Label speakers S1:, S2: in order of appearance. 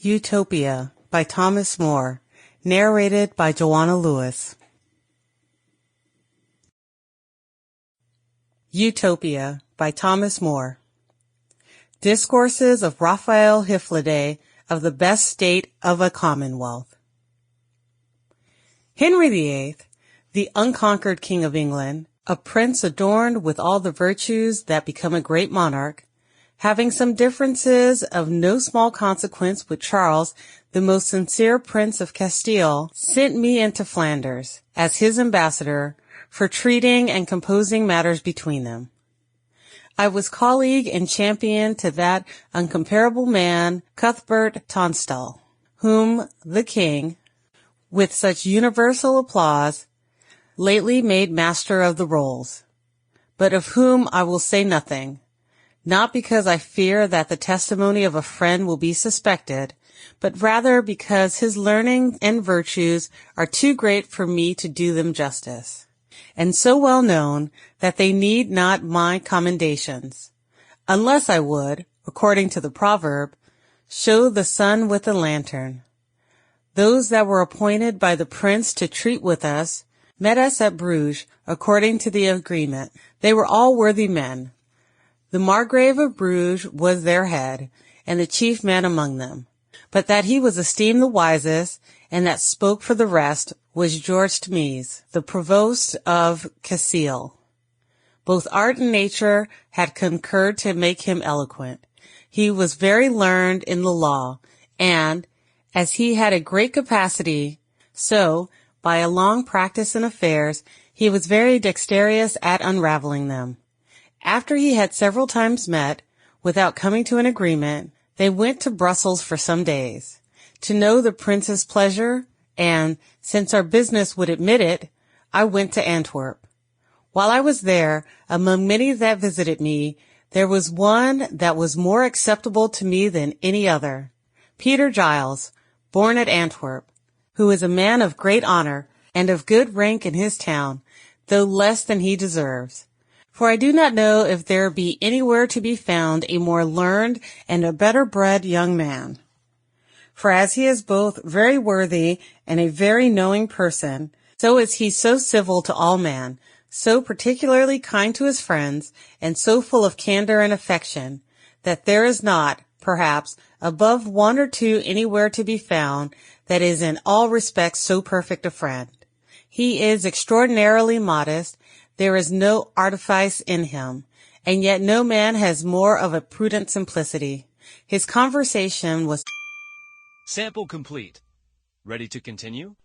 S1: Utopia by Thomas More, narrated by Jowanna Lewis. Utopia by Thomas More. Discourses of Raphael Hyflidae of the best state of a commonwealth. Henry VIII, the unconquered King of England, a prince adorned with all the virtues that become a great monarch, having some differences of no small consequence with Charles, the most sincere Prince of Castile, sent me into Flanders, as his ambassador, for treating and composing matters between them. I was colleague and champion to that uncomparable man, Cuthbert Tonstal, whom the king, with such universal applause, lately made master of the rolls, but of whom I will say nothing, not because I fear that the testimony of a friend will be suspected, but rather because his learning and virtues are too great for me to do them justice, and so well known that they need not my commendations, unless I would, according to the proverb, show the sun with a lantern. Those that were appointed by the prince to treat with us met us at Bruges according to the agreement. They were all worthy men. The Margrave of Bruges was their head, and the chief man among them. But that he was esteemed the wisest, and that spoke for the rest, was George Tmees, the provost of Castile. Both art and nature had concurred to make him eloquent. He was very learned in the law, and, as he had a great capacity, so, by a long practice in affairs, he was very dexterous at unraveling them. After he had several times met, without coming to an agreement, they went to Brussels for some days, to know the prince's pleasure, and, since our business would admit it, I went to Antwerp. While I was there, among many that visited me, there was one that was more acceptable to me than any other, Peter Giles, born at Antwerp, who is a man of great honor and of good rank in his town, though less than he deserves. For I do not know if there be anywhere to be found a more learned and a better bred young man. For as he is both very worthy and a very knowing person, so is he so civil to all men, so particularly kind to his friends, and so full of candor and affection, that there is not, perhaps, above one or two anywhere to be found that is in all respects so perfect a friend. He is extraordinarily modest. There is no artifice in him, and yet no man has more of a prudent simplicity. His conversation was...
S2: Sample complete. Ready to continue?